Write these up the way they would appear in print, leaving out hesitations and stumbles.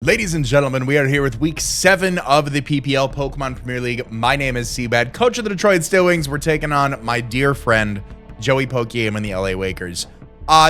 Ladies and gentlemen, we are here with week 7 of the PPL Pokemon Premier League. My name is CBAD, coach of the Detroit Stillwings. We're taking on my dear friend, Joey Pokemon and the LA Wakers.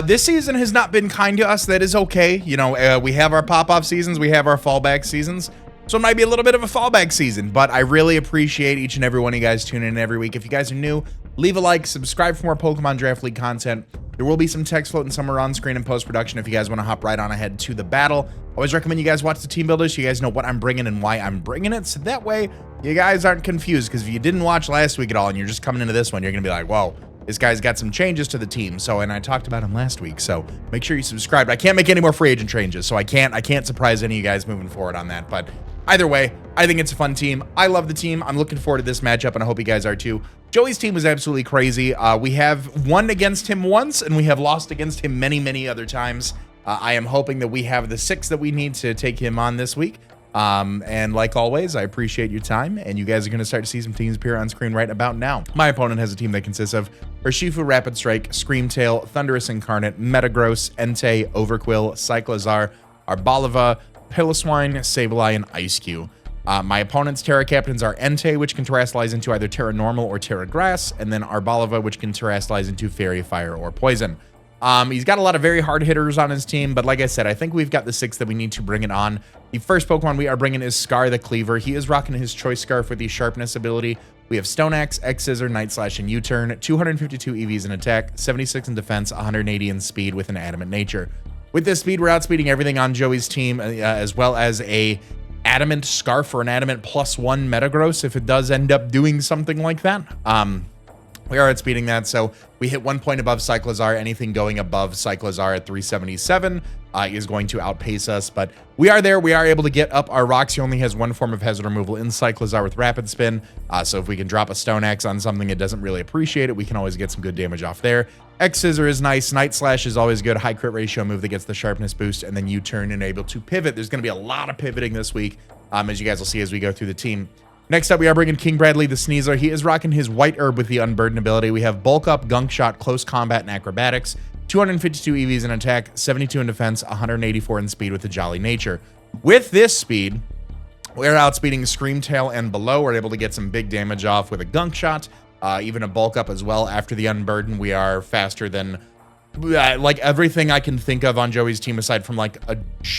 This season has not been kind to us. That is okay. You know, we have our pop-off seasons. We have our fallback seasons. So it might be a little bit of a fallback season, but I really appreciate each and every one of you guys tuning in every week. If you guys are new, leave a like, subscribe for more Pokemon Draft League content. There will be some text floating somewhere on screen in post-production if you guys want to hop right on ahead to the battle. Always recommend you guys watch the Teambuilder so you guys know what I'm bringing and why I'm bringing it. So that way, you guys aren't confused. Because if you didn't watch last week at all and you're just coming into this one, you're going to be like, whoa, this guy's got some changes to the team. So, and I talked about him last week. So make sure you subscribe. I can't make any more free agent changes. So I can't surprise any of you guys moving forward on that. But either way, I think it's a fun team. I love the team. I'm looking forward to this matchup, and I hope you guys are too. Joey's team was absolutely crazy. We have won against him once, and we have lost against him many, many other times. I am hoping that we have the 6 that we need to take him on this week. And like always, I appreciate your time, and you guys are going to start to see some teams appear on screen right about now. My opponent has a team that consists of Urshifu, Rapid Strike, Screamtail, Thunderous Incarnate, Metagross, Entei, Overqwil, Cyclizar, Arboliva, Piloswine, Sableye, and Ice-Q. My opponent's Terra Captains are Entei, which can Terrasilize into either Terra Normal or Terra Grass, and then Arboliva, which can Terrasilize into Fairy, Fire, or Poison. He's got a lot of very hard hitters on his team, but like I said, I think we've got the 6 that we need to bring it on. The first Pokemon we are bringing is Scar the Cleaver. He is rocking his Choice Scarf with the Sharpness ability. We have Stone Axe, X Scissor, Night Slash, and U-Turn, 252 EVs in attack, 76 in defense, 180 in speed with an Adamant nature. With this speed, we're outspeeding everything on Joey's team, as well as a Adamant Scarf or an Adamant +1 Metagross if it does end up doing something like that. We are outspeeding that, so we hit 1 point above Cyclizar. Anything going above Cyclizar at 377 is going to outpace us, but we are there. We are able to get up our rocks. He only has 1 form of hazard removal in Cyclizar with Rapid Spin, so if we can drop a Stone Axe on something it doesn't really appreciate it, we can always get some good damage off there. X Scissor is nice. Night Slash is always good. High crit ratio move that gets the sharpness boost, and then U-Turn and able to pivot. There's going to be a lot of pivoting this week, as you guys will see as we go through the team. Next up, we are bringing King Bradley the Sneasler. He is rocking his White Herb with the Unburden ability. We have Bulk Up, Gunk Shot, Close Combat, and Acrobatics. 252 EVs in attack, 72 in defense, 184 in speed with the Jolly Nature. With this speed, we're outspeeding Screamtail and below. We're able to get some big damage off with a Gunk Shot, even a Bulk Up as well. After the Unburden, we are faster than like everything I can think of on Joey's team aside from like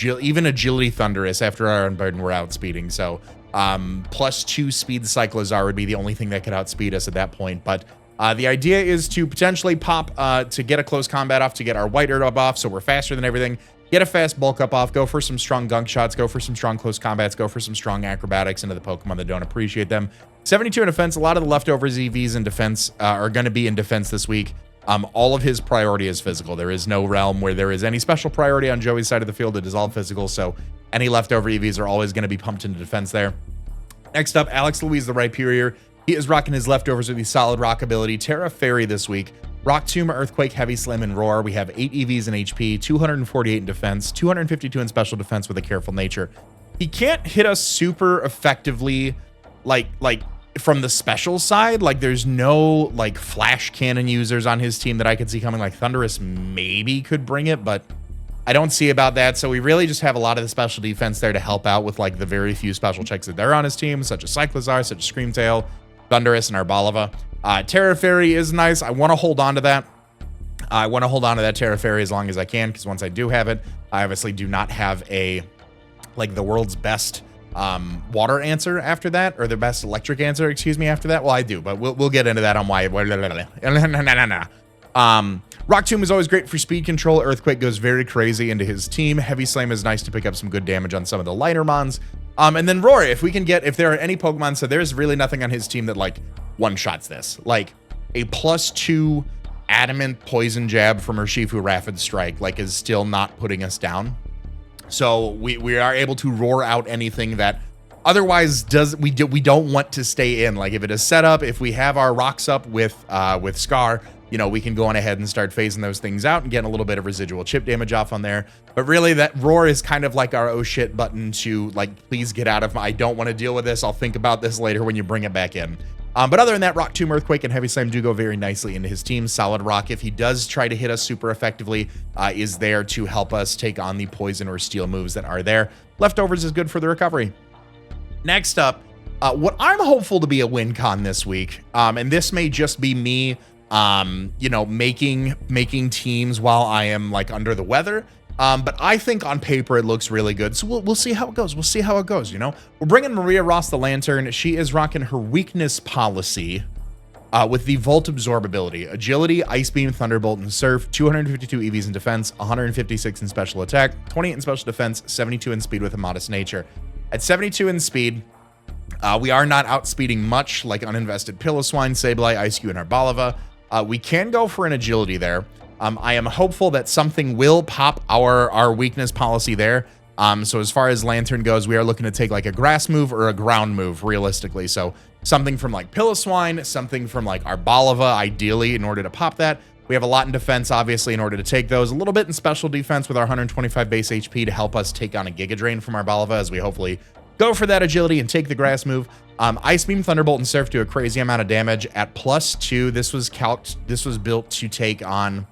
even Agility Thunderous. After our Unburden, we're outspeeding. So +2 speed Cyclizar would be the only thing that could outspeed us at that point. But the idea is to potentially pop to get a close combat off, to get our White Herb off, so we're faster than everything. Get a fast Bulk Up off, go for some strong Gunk Shots, go for some strong close combats, go for some strong acrobatics into the Pokemon that don't appreciate them. 72 in defense. A lot of the leftovers EVs in defense are going to be in defense this week. All of his priority is physical. There is no realm where there is any special priority on Joey's side of the field. It is all physical, so any leftover EVs are always going to be pumped into defense there. Next up, Alex Louise the Rhyperior. He is rocking his leftovers with the Solid Rock ability. Terra Fairy this week. Rock Tomb, Earthquake, Heavy Slam, and Roar. We have 8 EVs in HP, 248 in defense, 252 in special defense with a Careful Nature. He can't hit us super effectively, like from the special side. Like there's no like Flash Cannon users on his team that I could see coming. Like Thunderous maybe could bring it, but I don't see about that. So we really just have a lot of the special defense there to help out with like the very few special checks that they're on his team, such as Cyclizar, such as Screamtail, Thunderous, and Arboliva. Terra Fairy is nice. I want to hold on to that. I want to hold on to that Terra Fairy as long as I can, because once I do have it, I obviously do not have a like the world's best water answer after that, or the best electric answer, excuse me, after that. Well, I do, but we'll get into that on why. Rock Tomb is always great for speed control. Earthquake goes very crazy into his team. Heavy Slam is nice to pick up some good damage on some of the lighter mons. And then Roar, if there are any Pokemon, so there's really nothing on his team that like one-shots this. Like a +2 Adamant Poison Jab from Urshifu Rapid Strike like is still not putting us down. So we are able to roar out anything that otherwise we don't want to stay in. Like if it is set up, if we have our rocks up with Scar, you know, we can go on ahead and start phasing those things out and getting a little bit of residual chip damage off on there. But really that Roar is kind of like our oh shit button to like, please get out of my, I don't want to deal with this. I'll think about this later when you bring it back in. But other than that, Rock Tomb, Earthquake, and Heavy Slam do go very nicely into his team. Solid Rock, if he does try to hit us super effectively, is there to help us take on the poison or steel moves that are there. Leftovers is good for the recovery. Next up, what I'm hopeful to be a win con this week, and this may just be me, you know, making teams while I am like under the weather. But I think on paper it looks really good. So we'll see how it goes. We'll see how it goes, you know? We're bringing Maria Ross the Lantern. She is rocking her weakness policy with the Volt Absorb ability. Agility, Ice Beam, Thunderbolt, and Surf. 252 EVs in defense, 156 in special attack, 28 in special defense, 72 in speed with a modest nature. At 72 in speed, we are not outspeeding much like Uninvested Piloswine, Sableye, Ice-Q, and Arboliva. We can go for an agility there. I am hopeful that something will pop our weakness policy there. So as far as Lantern goes, we are looking to take like a grass move or a ground move realistically. So something from like Piloswine, something from like Arboliva, ideally, in order to pop that. We have a lot in defense, obviously, in order to take those. A little bit in special defense with our 125 base HP to help us take on a Giga Drain from Arboliva as we hopefully go for that agility and take the grass move. Ice Beam, Thunderbolt, and Surf do a crazy amount of damage at +2. This was built to take on,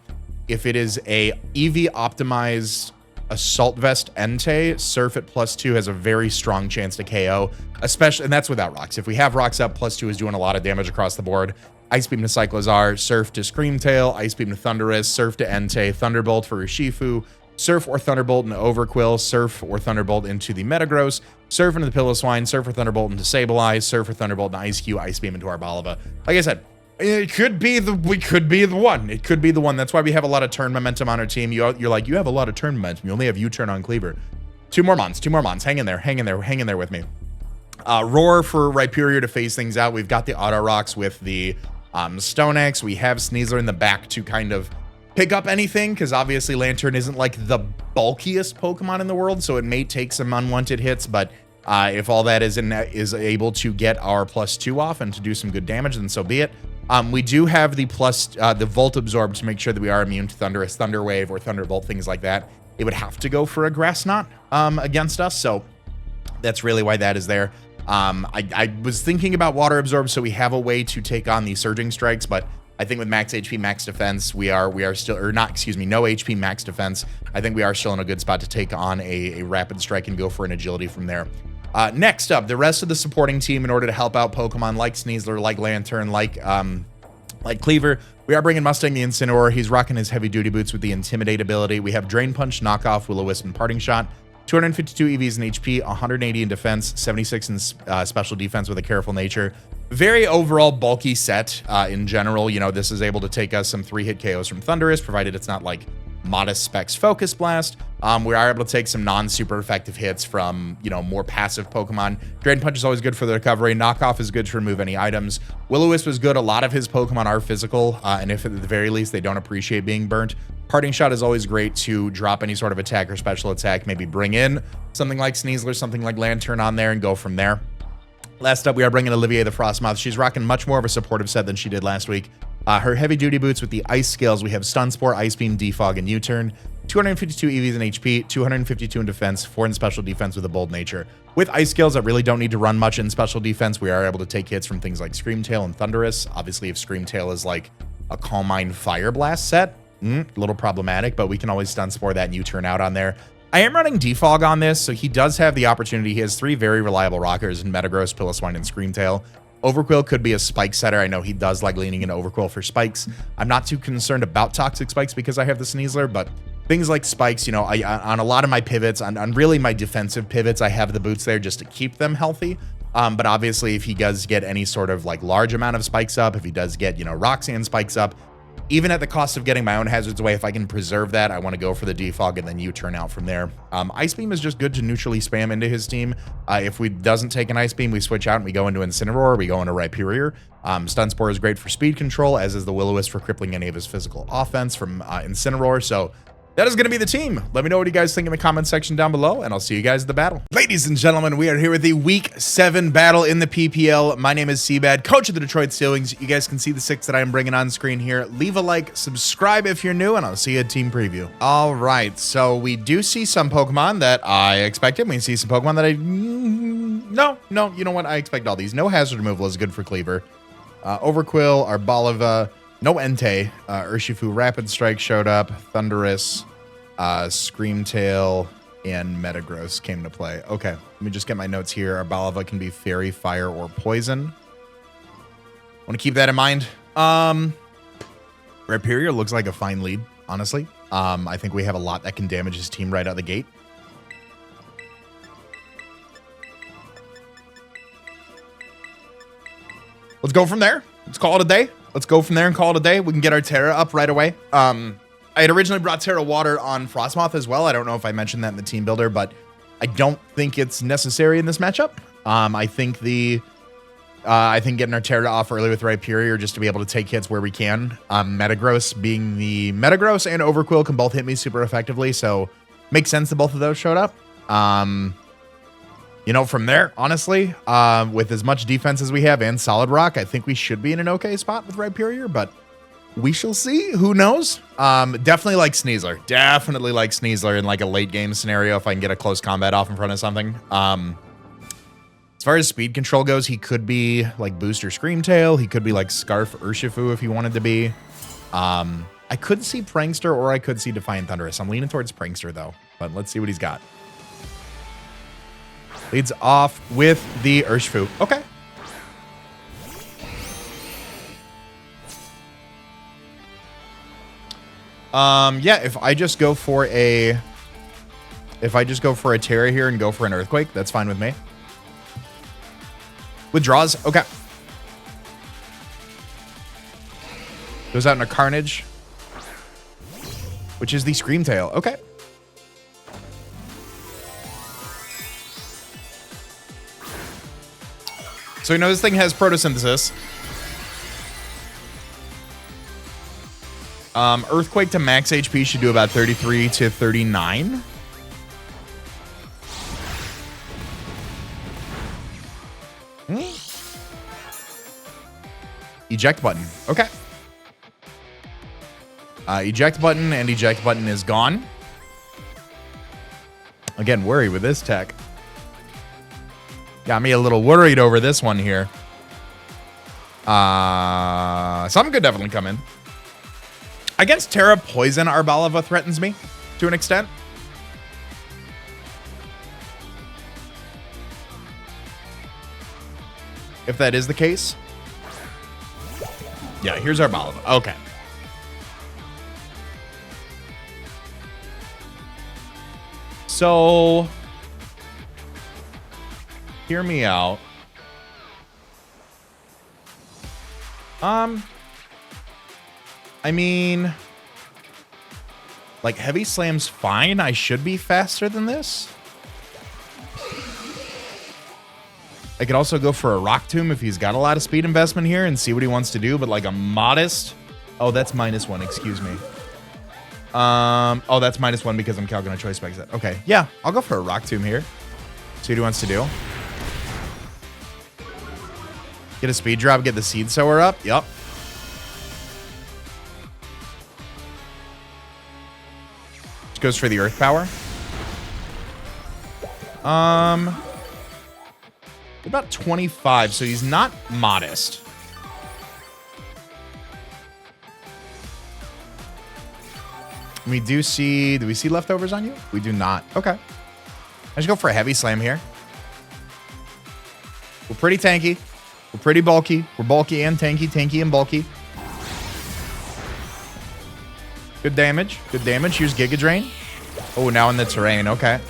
if it is a EV optimized Assault Vest Entei, Surf at +2 has a very strong chance to KO, especially, and that's without rocks. If we have rocks up, +2 is doing a lot of damage across the board. Ice Beam to Cyclozar, Surf to Screamtail, Ice Beam to Thundurus, Surf to Entei, Thunderbolt for Urshifu, Surf or Thunderbolt into Overquill, Surf or Thunderbolt into the Metagross, Surf into the Piloswine, Surf or Thunderbolt into Sableye, Surf or Thunderbolt into Ice-Q, Ice Beam into Arboliva. Like I said, it could be the one. It could be the one. That's why we have a lot of turn momentum on our team. You're like, you have a lot of turn momentum. You only have U-turn on Cleaver. Two more mons. Hang in there with me. Roar for Rhyperior to phase things out. We've got the Auto Rocks with the Stone Axe. We have Sneasler in the back to kind of pick up anything, because obviously Lantern isn't like the bulkiest Pokemon in the world, so it may take some unwanted hits, but if all that is able to get our +2 off and to do some good damage, then so be it. We do have the Volt Absorb to make sure that we are immune to Thunderous, Thunder Wave, or Thunderbolt, things like that. It would have to go for a Grass Knot against us, so that's really why that is there. I was thinking about Water Absorb, so we have a way to take on the Surging Strikes, but I think with max HP, max defense, we are still, or not, excuse me, no HP, max defense. I think we are still in a good spot to take on a Rapid Strike and go for an agility from there. Next up, the rest of the supporting team, in order to help out Pokemon like Sneasler, like Lantern, like Cleaver, we are bringing Mustang the Incineroar. He's rocking his heavy duty boots with the Intimidate ability. We have Drain Punch, Knockoff, Will-O-Wisp, and Parting Shot. 252 EVs in HP, 180 in defense, 76 in special defense with a Careful Nature. Very overall bulky set in general. You know, this is able to take us some 3-hit KOs from Thundurus, provided it's not like Modest Specs Focus Blast. We are able to take some non-super effective hits from, you know, more passive Pokemon. Drain Punch is always good for the recovery. Knockoff is good to remove any items. Will-O-Wisp was good. A lot of his Pokemon are physical, and if at the very least they don't appreciate being burnt. Parting Shot is always great to drop any sort of attack or special attack, maybe bring in something like Sneasler, something like Lantern on there, and go from there. Last up, we are bringing Olivier the Frostmoth. She's rocking much more of a supportive set than she did last week. Her heavy-duty boots with the Ice Scales, we have Stun Spore, Ice Beam, Defog, and U-Turn. 252 EVs in HP, 252 in defense, 4 in special defense with a Bold Nature. With Ice Scales that really don't need to run much in special defense, we are able to take hits from things like Screamtail and Thundurus. Obviously, if Screamtail is like a Calm Mind Fire Blast set, a little problematic, but we can always Stun Spore that and U-Turn out on there. I am running Defog on this, so he does have the opportunity. He has 3 very reliable rockers in Metagross, Piloswine, and Screamtail. Overquill could be a spike setter. I know he does like leaning into Overquill for spikes. I'm not too concerned about toxic spikes because I have the Sneasler, but things like spikes, you know, on a lot of my pivots, on really my defensive pivots, I have the boots there just to keep them healthy. But obviously, if he does get any sort of like large amount of spikes up, if he does get, you know, Roxanne spikes up, even at the cost of getting my own hazards away, if I can preserve that, I want to go for the Defog and then U-Turn out from there. Ice Beam is just good to neutrally spam into his team. If we doesn't take an Ice Beam, we switch out and we go into Incineroar, we go into Rhyperior. Stun Spore is great for speed control, as is the Will-O-Wisp for crippling any of his physical offense from Incineroar. So that is going to be the team. Let me know what you guys think in the comment section down below, and I'll see you guys at the battle. Ladies and gentlemen, we are here with the Week 7 battle in the PPL. My name is CBAD, coach of the Detroit Steelwings. You guys can see the 6 that I'm bringing on screen here. Leave a like, subscribe if you're new, and I'll see you at team preview. All right, so we do see some Pokemon that I expected. We see some Pokemon that no, you know what? I expect all these. No hazard removal is good for Cleaver. Overquill, Arboliva, no Entei. Urshifu Rapid Strike showed up. Thundurus, Screamtail, and Metagross came to play. Okay, let me just get my notes here. Arboliva can be Fairy, Fire, or Poison. Want to keep that in mind. Rhyperior looks like a fine lead, honestly. I think we have a lot that can damage his team right out the gate. Let's go from there. Let's call it a day. Let's go from there and call it a day. We can get our Terra up right away. I had originally brought Terra Water on Frostmoth as well. I don't know if I mentioned that in the team builder, but I don't think it's necessary in this matchup. I think getting our Terra off early with Rhyperior just to be able to take hits where we can. Metagross being the Metagross and Overquill can both hit me super effectively, so makes sense that both of those showed up. You know, from there, honestly, with as much defense as we have and Solid Rock, I think we should be in an okay spot with Rhyperior, but we shall see. Who knows? Definitely like Sneasler. Definitely like Sneasler in like a late game scenario if I can get a close combat off in front of something. As far as speed control goes, he could be like Booster Screamtail. He could be like Scarf Urshifu if he wanted to be. I could see Prankster or I could see Defiant Thundurus. I'm leaning towards Prankster though, but let's see what he's got. Leads off with the Urshifu. Okay. Yeah, if I just go for a Terra here and go for an Earthquake, that's fine with me. Withdraws, okay. Goes out in a Carnage, which is the Screamtail. Okay. So we know this thing has Photosynthesis. Earthquake to max HP should do about 33 to 39. Eject button. Okay. Eject button and eject button is gone. Again, worry with this tech. Got me a little worried over this one here. Something could definitely come in. Against Terra, Poison Arboliva threatens me to an extent. If that is the case. Yeah, here's Arboliva. Okay. So, hear me out. I mean, like Heavy Slam's fine. I should be faster than this. I could also go for a Rock Tomb if he's got a lot of speed investment here and see what he wants to do, but like a modest... Oh, that's -1, excuse me. Oh, that's -1 because I'm calculating a choice spec set. Okay, yeah, I'll go for a Rock Tomb here. See what he wants to do. Get a speed drop, get the Seed Sower up. Yep. Goes for the Earth Power. About 25, so he's not modest. We do see... Do we see leftovers on you? We do not. Okay. I just go for a Heavy Slam here. We're pretty tanky. We're pretty bulky. We're bulky and tanky. Tanky and bulky. Good damage. Good damage. Here's Giga Drain. Oh, now in the terrain. Okay.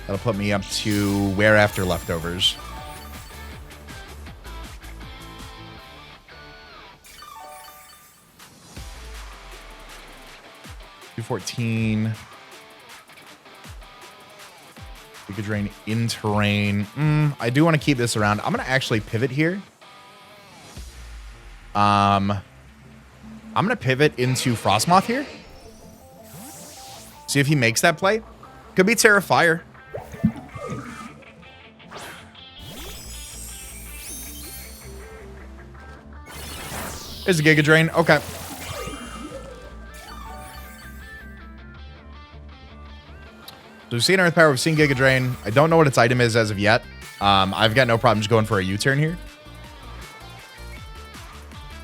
That'll put me up to where after leftovers. $214. We could drain in terrain. I do want to keep this around. I'm going to actually pivot here. I'm going to pivot into Frostmoth here. See if he makes that play. Could be Terra Fire. There's a Giga Drain. Okay. So we've seen Earth Power, we've seen Giga Drain. I don't know what its item is as of yet. I've got no problem just going for a U-turn here.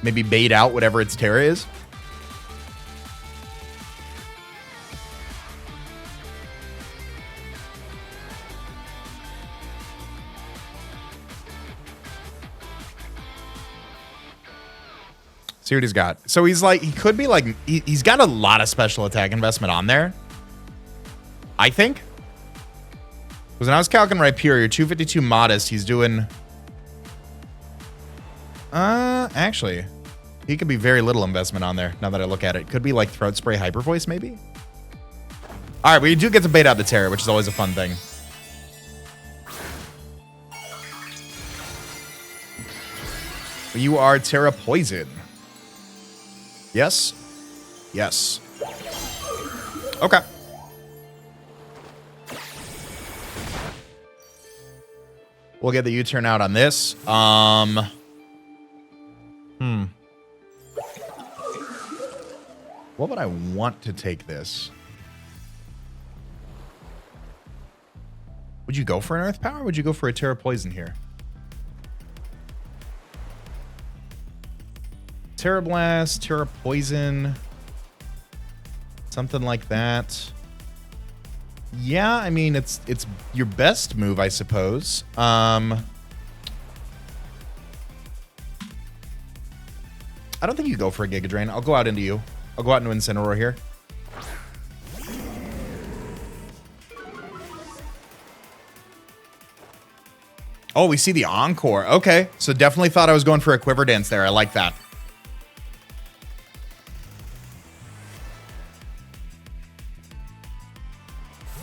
Maybe bait out whatever its Terra is. See what he's got. So he's like, he could be like, he's got a lot of special attack investment on there. I think. Because when I was calculating Rhyperior, 252 modest, he's doing... actually, he could be very little investment on there, now that I look at it. Could be like Throat Spray Hyper Voice, maybe? Alright, we do get to bait out the Terror, which is always a fun thing. You are Terra Poison. Yes? Yes. Okay. We'll get the U-turn out on this. What would I want to take this? Would you go for an Earth Power? Or would you go for a Terra Poison here? Terra Blast, Terra Poison, something like that. Yeah, I mean, it's your best move, I suppose. I don't think you go for a Giga Drain. I'll go out into you. I'll go out into Incineroar here. Oh, we see the Encore. Okay, so definitely thought I was going for a Quiver Dance there. I like that.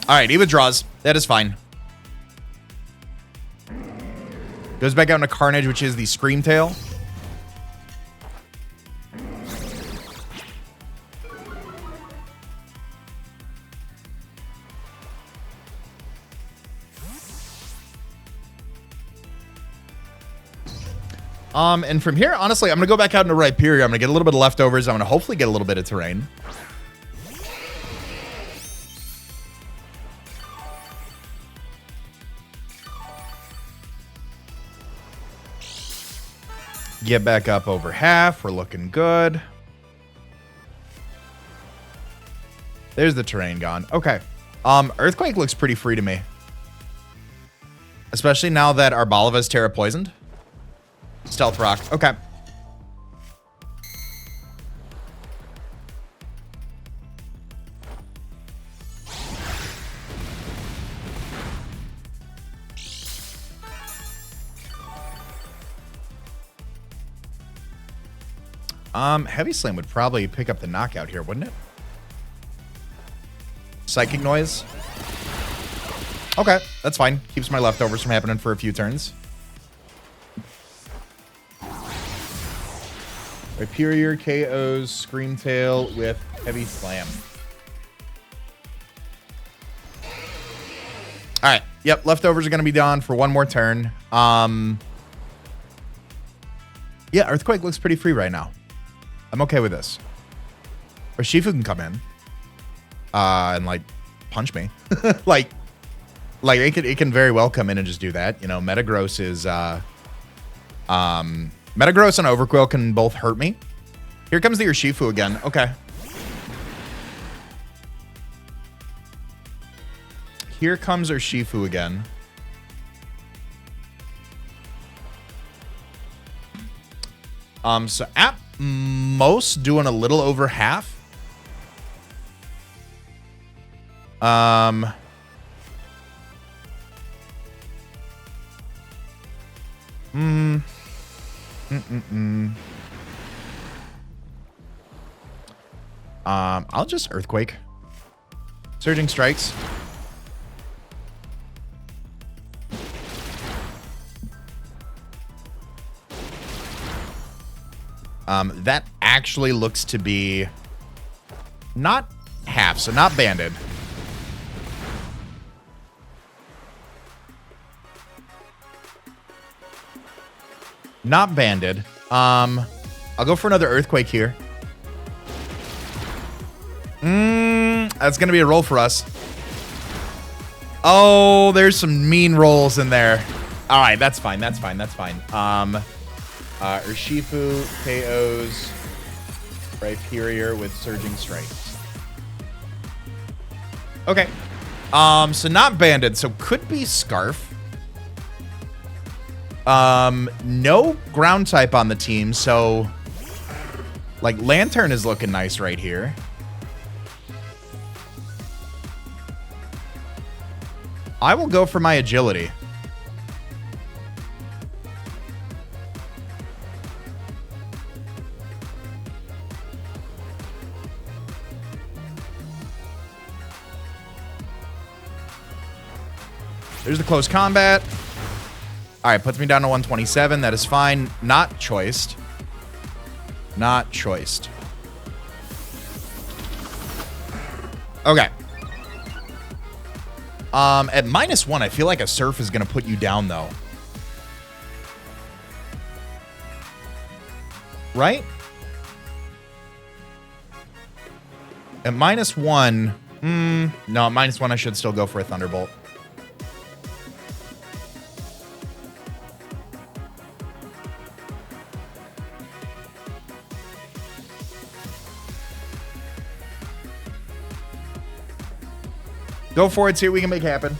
All right, he withdraws. That is fine. Goes back out into Carnage, which is the Scream Tail. And from here, honestly, I'm going to go back out into Rhyperior. I'm going to get a little bit of leftovers. I'm going to hopefully get a little bit of terrain. Get back up over half. We're looking good. There's the terrain gone. Okay. Earthquake looks pretty free to me. Especially now that our Balava's Terra poisoned. Stealth Rock. Okay. Heavy Slam would probably pick up the knockout here, wouldn't it? Psychic Noise. Okay, that's fine. Keeps my leftovers from happening for a few turns. Rhyperior KOs Scream Tail with Heavy Slam. All right. Yep, leftovers are going to be done for one more turn. Yeah, Earthquake looks pretty free right now. I'm okay with this. Or Shifu can come in and like punch me. like it can very well come in and just do that. You know, Metagross is Metagross and Overqwil can both hurt me. Here comes the Urshifu again. Okay. Here comes Urshifu again. So at most doing a little over half. I'll just Earthquake. Surging Strikes. That actually looks to be not half, so not banded. Not banded. I'll go for another Earthquake here. That's going to be a roll for us. Oh, there's some mean rolls in there. All right, that's fine. That's fine. That's fine. Urshifu KOs Rhyperior with Surging Strikes. Okay. So not Banded, so could be Scarf. No ground type on the team, so like Lantern is looking nice right here. I will go for my agility. There's the close combat. All right, puts me down to 127. That is fine. Not choiced. Not choiced. Okay. At -1, I feel like a Surf is going to put you down, though. Right? At -1... no, at -1, I should still go for a Thunderbolt. Go for it, see what we can make happen.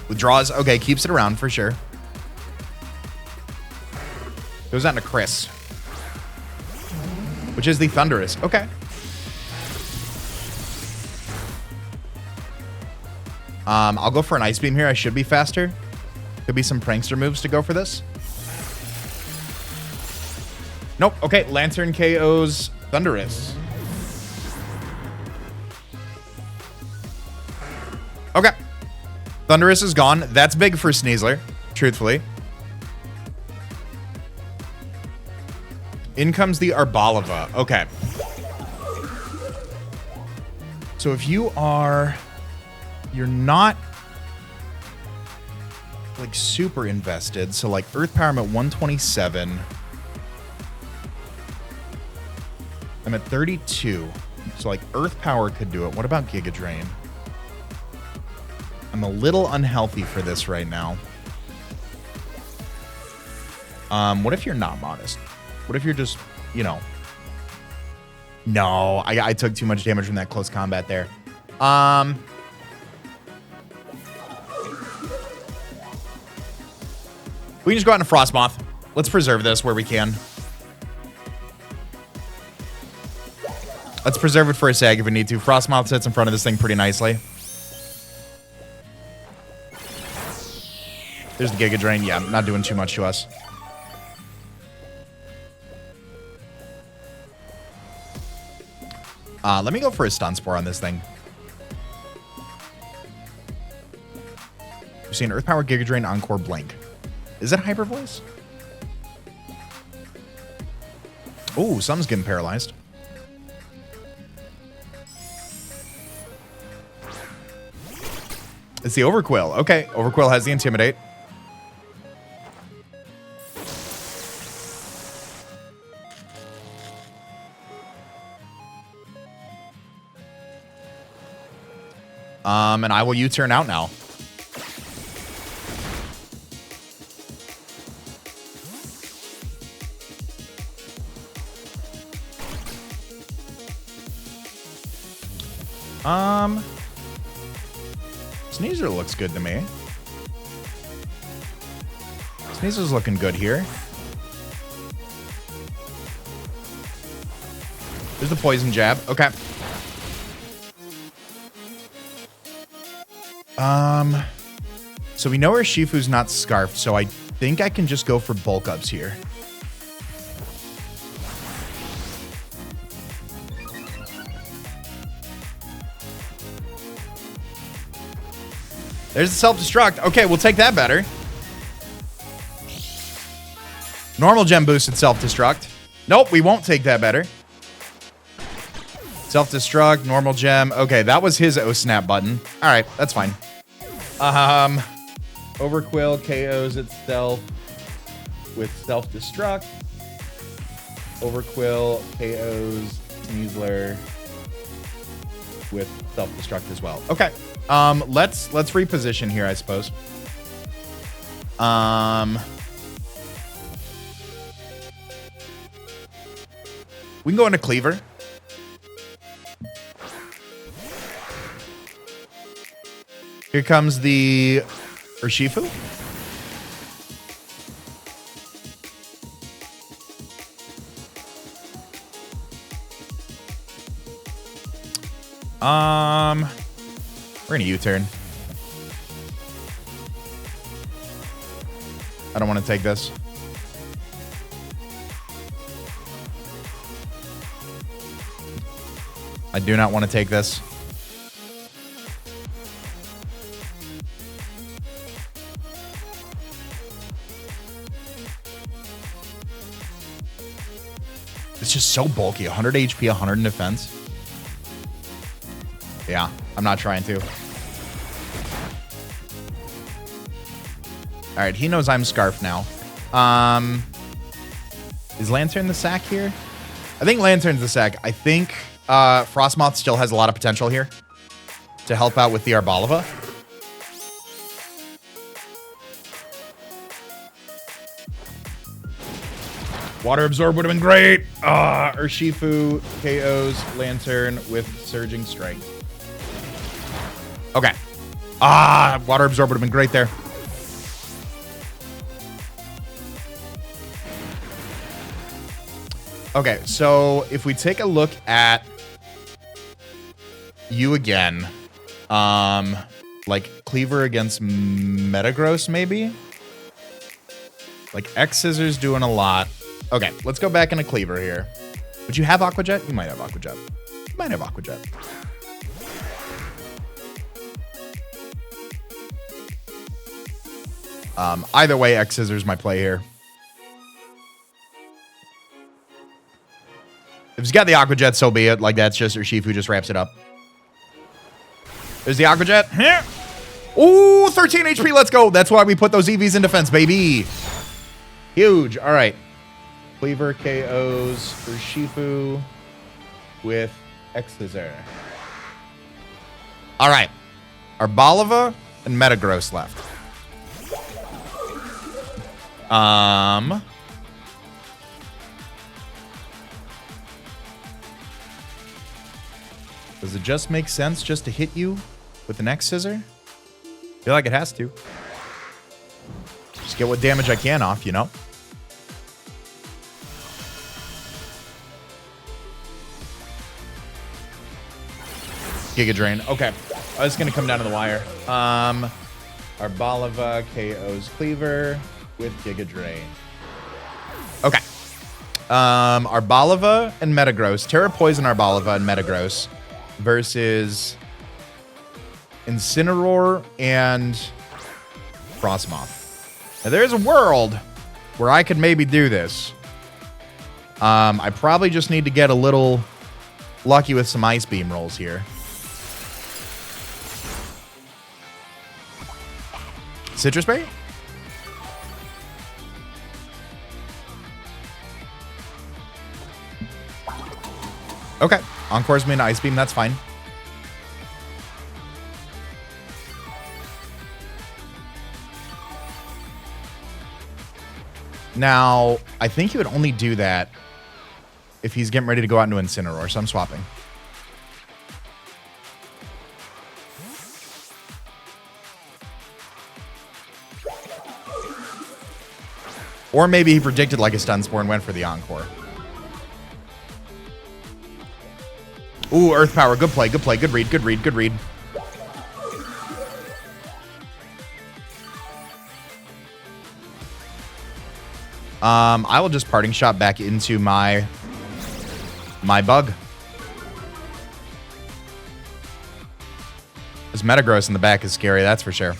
Withdraws. Okay, keeps it around for sure. Goes out to Chris. Which is the Thunderous. Okay. I'll go for an Ice Beam here. I should be faster. Could be some prankster moves to go for this. Nope. Okay, Lantern KOs Thunderous. Okay. Thunderous is gone. That's big for Sneasler, truthfully. In comes the Arboliva. Okay. So if you are... You're not... like, super invested. So, like, Earth Power, I'm at 127. I'm at 32. So, like, Earth Power could do it. What about Giga Drain? I'm a little unhealthy for this right now. What if you're not modest? What if you're just, you know... No, I took too much damage from that close combat there. We can just go out into Frostmoth. Let's preserve this where we can. Let's preserve it for a sec if we need to. Frostmoth sits in front of this thing pretty nicely. There's the Giga Drain. Yeah, not doing too much to us. Let me go for a Stun Spore on this thing. We've seen Earth Power, Giga Drain, Encore, Blink. Is it Hyper Voice? Oh, something's getting paralyzed. It's the Overquill. Okay, Overquill has the Intimidate. And I will U-turn out now. Sneasler looks good to me. Sneasler's looking good here. There's the Poison Jab. Okay. So we know where Shifu's not Scarfed, so I think I can just go for Bulk Ups here. There's the Self-Destruct. Okay, we'll take that better. Normal Gem boosted Self-Destruct. Nope, we won't take that better. Self-Destruct, Normal Gem. Okay, that was his O-Snap button. All right, that's fine. Overquill KOs itself with Self-Destruct. Overquill KOs Sneasler with self-destruct as well. Okay. Let's reposition here, I suppose. We can go into Cleaver. Here comes the Urshifu. We're gonna U-turn. I don't want to take this. I do not want to take this. It's just so bulky. 100 HP, 100 in defense. Yeah, I'm not trying to. All right, he knows I'm Scarf now. Is Lantern the sack here? I think Lantern's the sack. I think Frostmoth still has a lot of potential here to help out with the Arboliva. Water Absorb would have been great. Urshifu KOs Lantern with Surging Strike. Okay. Water Absorb would have been great there. Okay, so if we take a look at you again, like Cleaver against Metagross, maybe? Like X Scissors doing a lot. Okay, let's go back into Cleaver here. Would you have Aqua Jet? You might have Aqua Jet. You might have Aqua Jet. Either way, X Scissors my play here. If he's got the Aqua Jet, so be it. Like, that's just Urshifu just wraps it up. There's the Aqua Jet. Ooh, 13 HP. Let's go. That's why we put those EVs in defense, baby. Huge. All right. Cleaver KOs Urshifu with X Scissor. All right. Arboliva and Metagross left. Does it just make sense just to hit you with the next scissor? I feel like it has to. Just get what damage I can off, you know? Giga Drain. Okay. I was going to come down to the wire. Arboliva KOs Cleaver with Giga Drain. Okay. Arboliva and Metagross. Terra Poison Arboliva and Metagross versus Incineroar and Frostmoth. Now, there's a world where I could maybe do this. I probably just need to get a little lucky with some Ice Beam rolls here. Citrus Berry? Okay. Encore's me into Ice Beam. That's fine. Now, I think he would only do that if he's getting ready to go out into Incineroar, so I'm swapping. Or maybe he predicted like a Stun Spore and went for the Encore. Ooh, Earth Power. Good play, good play. Good read, good read, good read. I will just Parting Shot back into my bug. This Metagross in the back is scary, that's for sure.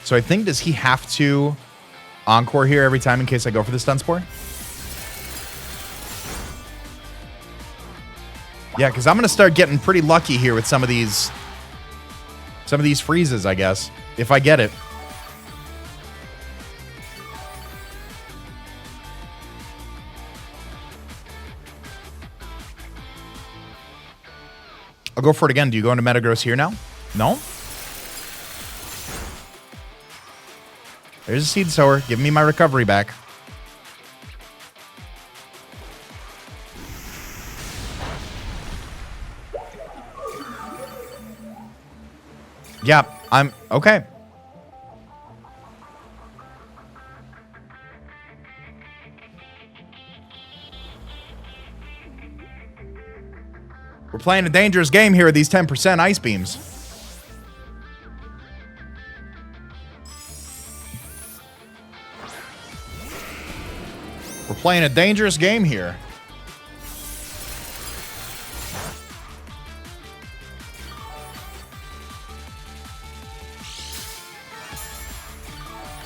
So I think, does he have to Encore here every time in case I go for the Stun Spore? Yeah, because I'm going to start getting pretty lucky here with some of these freezes, I guess, if I get it. I'll go for it again. Do you go into Metagross here now? No? There's a Seed Sower. Give me my recovery back. Yeah, I'm okay. We're playing a dangerous game here with these 10% Ice Beams. We're playing a dangerous game here.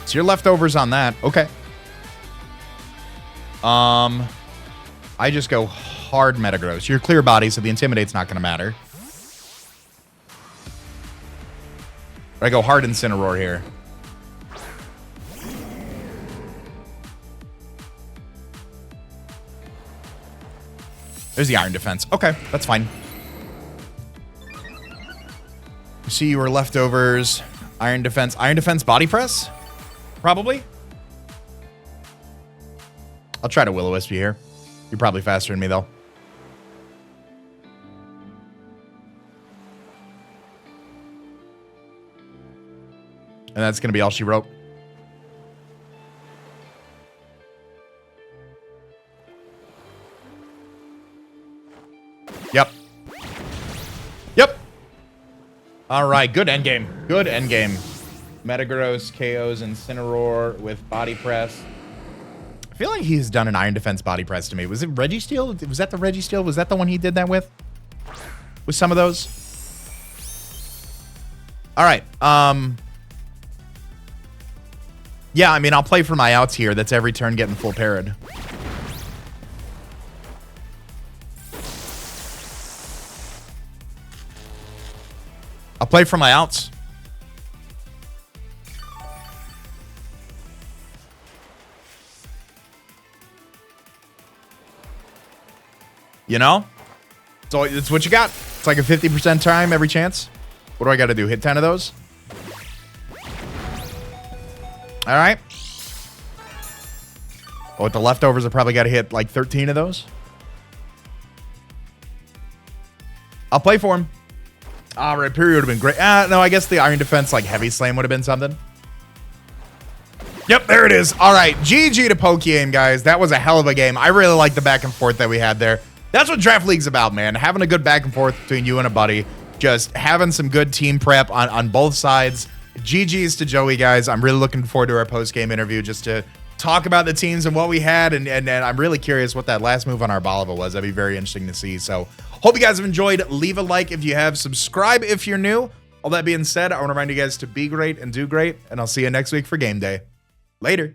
So your leftovers on that. Okay. I just go hard Metagross. You're clear body, so the Intimidate's not going to matter. I go hard Incineroar here. There's the Iron Defense. Okay, that's fine. You see your leftovers. Iron Defense. Iron Defense Body Press? Probably. I'll try to Will-O-Wisp you here. You're probably faster than me, though. And that's going to be all she wrote. Yep. Yep. All right. Good endgame. Good endgame. Metagross KOs Incineroar with Body Press. I feel like he's done an Iron Defense Body Press to me. Was it Registeel? Was that the Registeel? Was that the one he did that with? With some of those? All right. Yeah, I mean, I'll play for my outs here. That's every turn getting full parried. I'll play for my outs. You know? So it's what you got. It's like a 50% time every chance. What do I got to do? Hit 10 of those? All right. Oh, with the leftovers, I probably got to hit like 13 of those. I'll play for him. Ah, Rhyperior would have been great. No, I guess the Iron Defense, like Heavy Slam would have been something. Yep, there it is. All right, GG to Pokémon, guys. That was a hell of a game. I really like the back and forth that we had there. That's what Draft League's about, man. Having a good back and forth between you and a buddy. Just having some good team prep on both sides. GG's to Joey, guys. I'm really looking forward to our post-game interview just to talk about the teams and what we had. And I'm really curious what that last move on our Balava was. That'd be very interesting to see. So hope you guys have enjoyed. Leave a like if you have. Subscribe if you're new. All that being said, I want to remind you guys to be great and do great. And I'll see you next week for game day. Later.